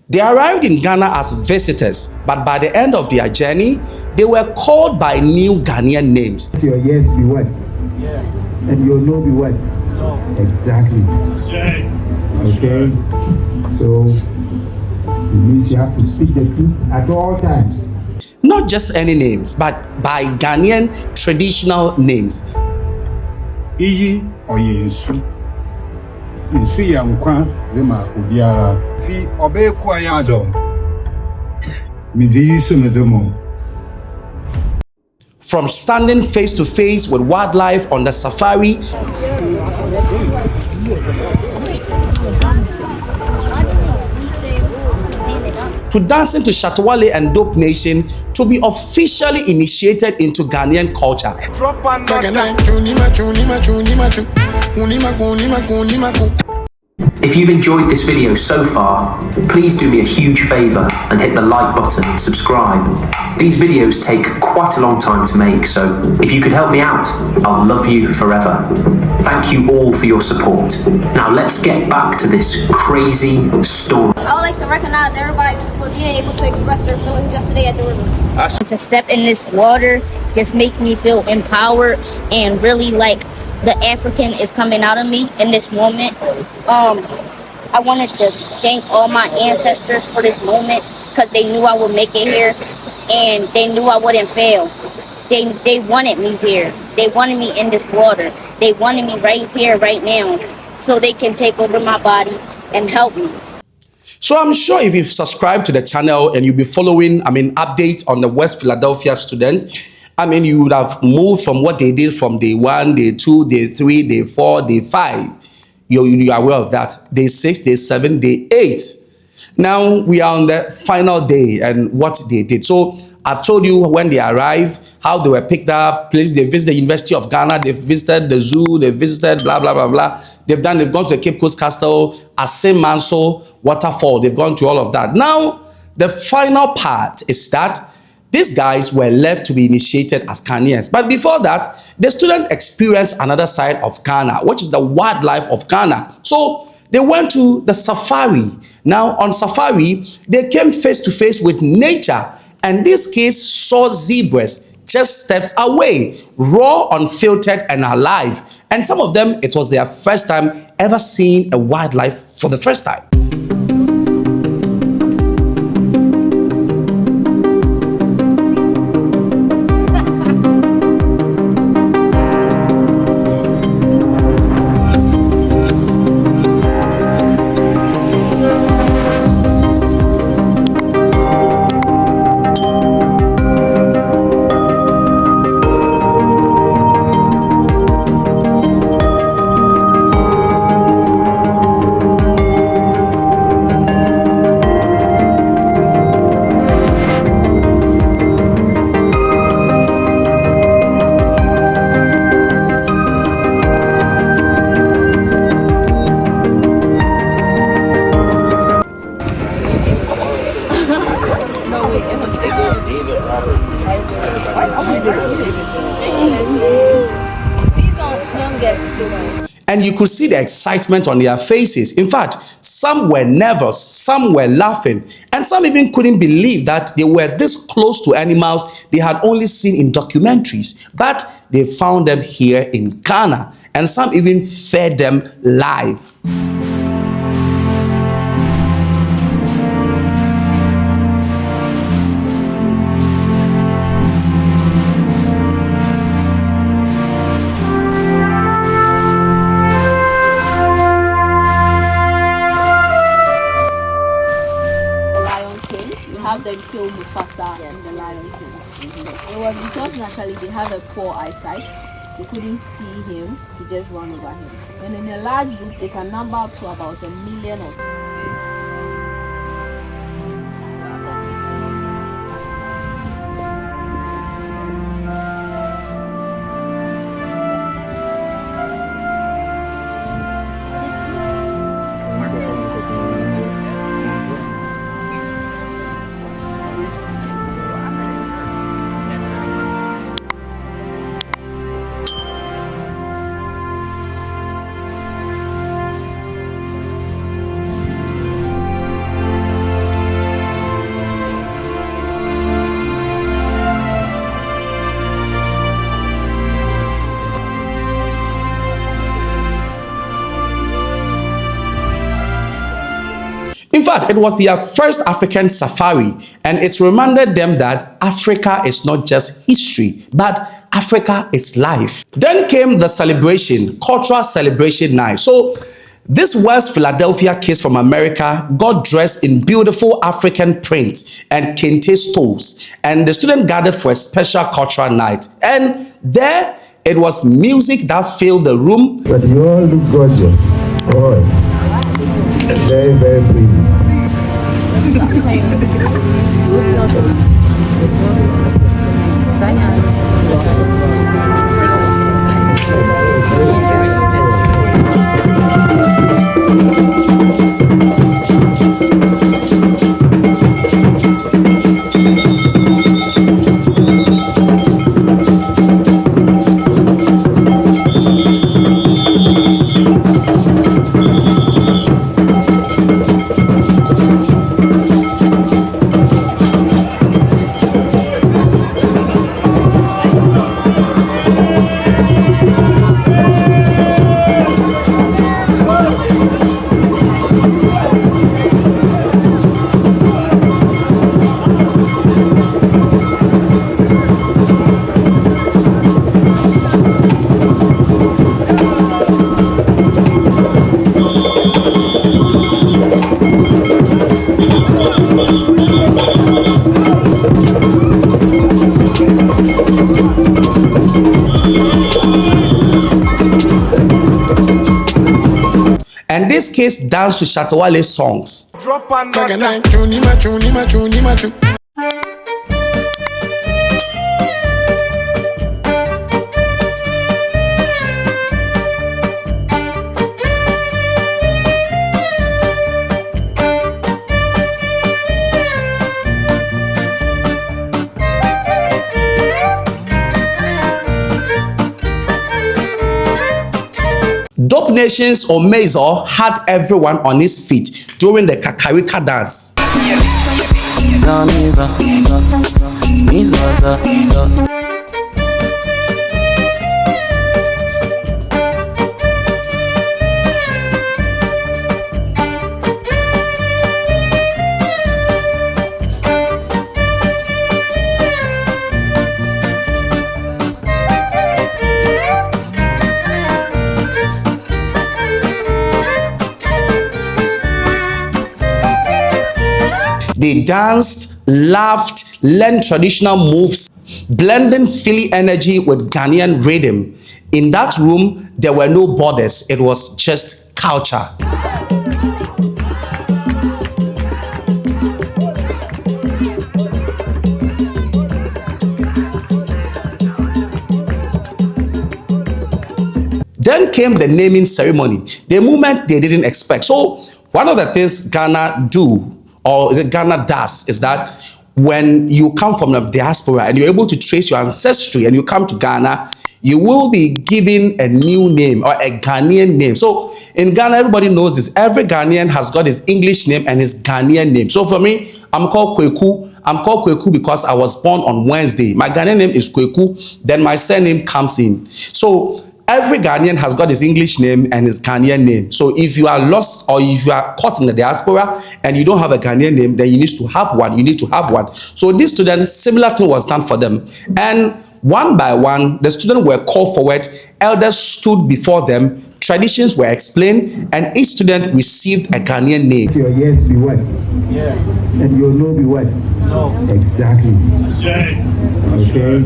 They arrived in Ghana as visitors, but by the end of their journey, they were called by new Ghanaian names. Your yes be what? Yes. And your no be what? No. Exactly. Okay. So it means you have to speak the truth at all times. Not just any names, but by Ghanaian traditional names. Iyi oyesu. Nsu yankwa zema obiara. Fi obeku ayadom. Mizi sumedomo. From standing face to face with wildlife on the safari to dancing to Shatta Wale and DopeNation to be officially initiated into Ghanaian culture. If you've enjoyed this video so far, please do me a huge favour and hit the like button and subscribe. These videos take quite a long time to make, so if you could help me out, I'll love you forever. Thank you all for your support. Now let's get back to this crazy story. I would like to recognize everybody for being able to express their feelings yesterday at the river. To step in this water just makes me feel empowered and really like the African is coming out of me in this moment. I wanted to thank all my ancestors for this moment because they knew I would make it here and they knew I wouldn't fail. They wanted me here. They wanted me in this water. They wanted me right here, right now, so they can take over my body and help me. So I'm sure if you've subscribed to the channel and you'll be following, updates on the West Philadelphia students, you would have moved from what they did from day 1, day 2, day 3, day 4, day 5. You are aware of that. Day 6, day 7, day 8. Now we are on the final day and what they did. So I've told you when they arrived, how they were picked up, places they visited the University of Ghana, they visited the zoo, they visited blah, blah, blah, blah. They've gone to the Cape Coast Castle, Asim Manso, Waterfall. They've gone to all of that. Now, the final part is that these guys were left to be initiated as Ghanaians. But before that, the student experienced another side of Ghana, which is the wildlife of Ghana. So they went to the safari. Now on safari, they came face to face with nature. And this case saw zebras just steps away, raw, unfiltered, and alive. And some of them, it was their first time ever seeing a wildlife for the first time. And you could see the excitement on their faces. In fact, some were nervous, some were laughing, and some even couldn't believe that they were this close to animals they had only seen in documentaries. But they found them here in Ghana, and some even fed them live. Them kill Mufasa and the Lion King. It was because naturally they have a poor eyesight. They couldn't see him, they just run over him. And in a large group, they can number up to about 1 million or fact, it was their first African safari, and it reminded them that Africa is not just history, but Africa is life. Then came the celebration, cultural celebration night. So this West Philadelphia kids from America got dressed in beautiful African print and kente stoles, and the students gathered for a special cultural night. And there it was music that filled the room. But you all look gorgeous. Oh, very, very pretty. And this case danced to Shatta Wale songs. Drop on DopeNation's Omezo had everyone on his feet during the Kakarika dance. They danced, laughed, learned traditional moves, blending Philly energy with Ghanaian rhythm. In that room, there were no borders. It was just culture. Then came the naming ceremony, the moment they didn't expect. So one of the things Ghana do, or is it Ghana does, is that when you come from the diaspora and you're able to trace your ancestry and you come to Ghana, you will be given a new name or a Ghanaian name. So in Ghana, everybody knows this. Every Ghanaian has got his English name and his Ghanaian name. So for me, I'm called Kweku. I'm called Kweku because I was born on Wednesday. My Ghanaian name is Kweku. Then my surname comes in. So every Ghanaian has got his English name and his Ghanaian name. So if you are lost or if you are caught in the diaspora and you don't have a Ghanaian name, then you need to have one. You need to have one. So these students, similar thing was done for them. And one by one, the students were called forward. Elders stood before them. Traditions were explained, and each student received a Ghanaian name. Your yes be what? Yes. And your no be what? No. Exactly. Okay.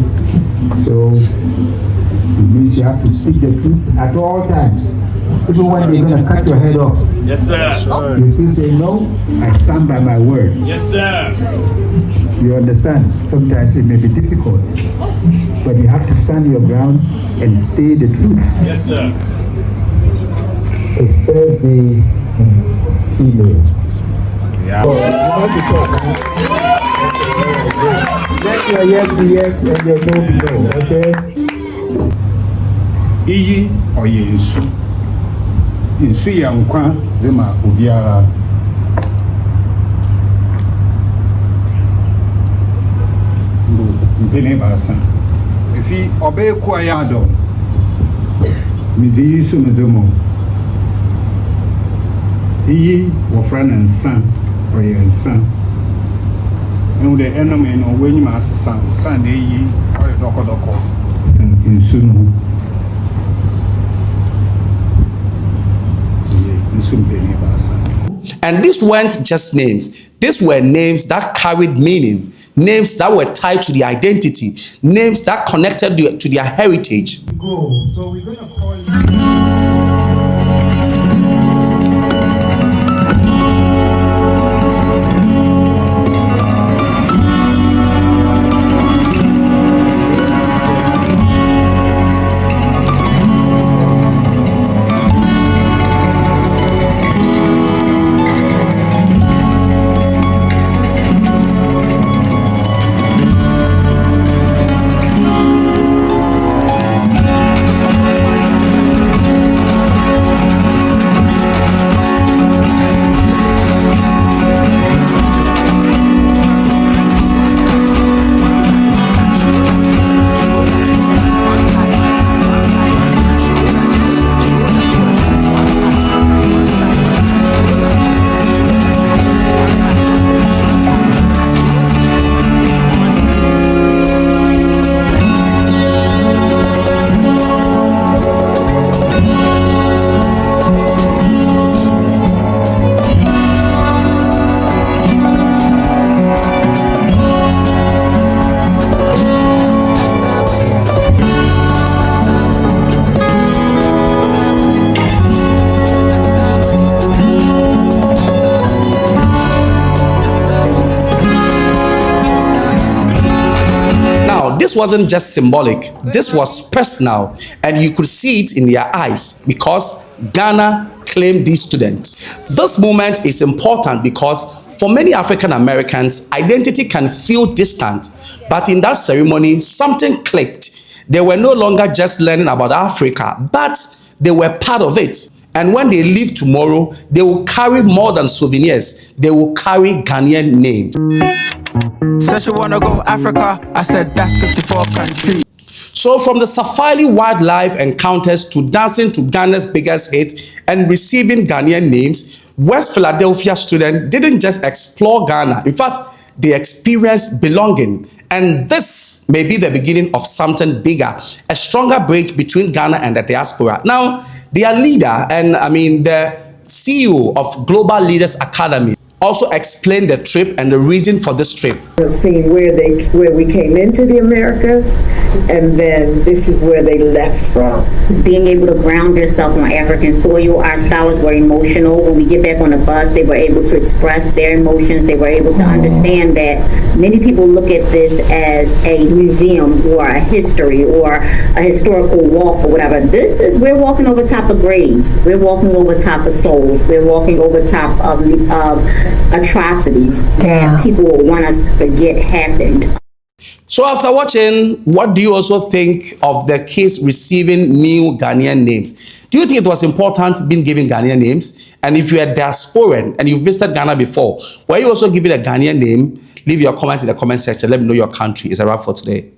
So it means you have to speak the truth at all times. Even when they're going to cut your head off. Yes, sir. You still say, no, I stand by my word. Yes, sir. You understand? Sometimes it may be difficult, but you have to stand your ground and say the truth. Yes, sir. It's Thursday, female. Yeah. So, you want to talk, huh? Let your yes be yes and your no be no, okay? Iyi oye nsu. Nsu ya nkwa zema obiara. Mpene basa. Efi obe ku ayado. Mizi su medomo. Iyi wofra na nsa ɔyɛ nsa ɛhu dɛ ɛnom no wɔanyim asesa san de yi ɔyɛ dɔkɔdɔkɔ san nsu no ho nsu mpɛni baasa. And these weren't just names. These were names that carried meaning, names that were tied to their identity, names that connected to their heritage. Go. So we're going to call you. This wasn't just symbolic, this was personal, and you could see it in their eyes because Ghana claimed these students. This moment is important because for many African Americans, identity can feel distant, but in that ceremony, something clicked. They were no longer just learning about Africa, but they were part of it. And when they leave tomorrow, they will carry more than souvenirs. They will carry Ghanaian names. Said you wanna go Africa, I said that's 54 countries. So from the safari wildlife encounters to dancing to Ghana's biggest hit and receiving Ghanaian names, West Philadelphia students didn't just explore Ghana. In fact, they experienced belonging. And this may be the beginning of something bigger, a stronger bridge between Ghana and the diaspora. Now, their leader, and the CEO of Global Leaders Academy, also explained the trip and the reason for this trip. Seeing where we came into the Americas, and then this is where they left from. Being able to ground yourself on African soil, our scholars were emotional. When we get back on the bus, they were able to express their emotions. They were able to understand that many people look at this as a museum or a history or a historical walk or whatever. This is, we're walking over top of graves. We're walking over top of souls. We're walking over top of atrocities that people want us to forget happened. So after watching, what do you also think of the kids receiving new Ghanaian names? Do you think it was important being given Ghanaian names? And if you're a diasporan and you visited Ghana before, were you also given a Ghanaian name? Leave your comment in the comment section. Let me know your country. It's a wrap for today.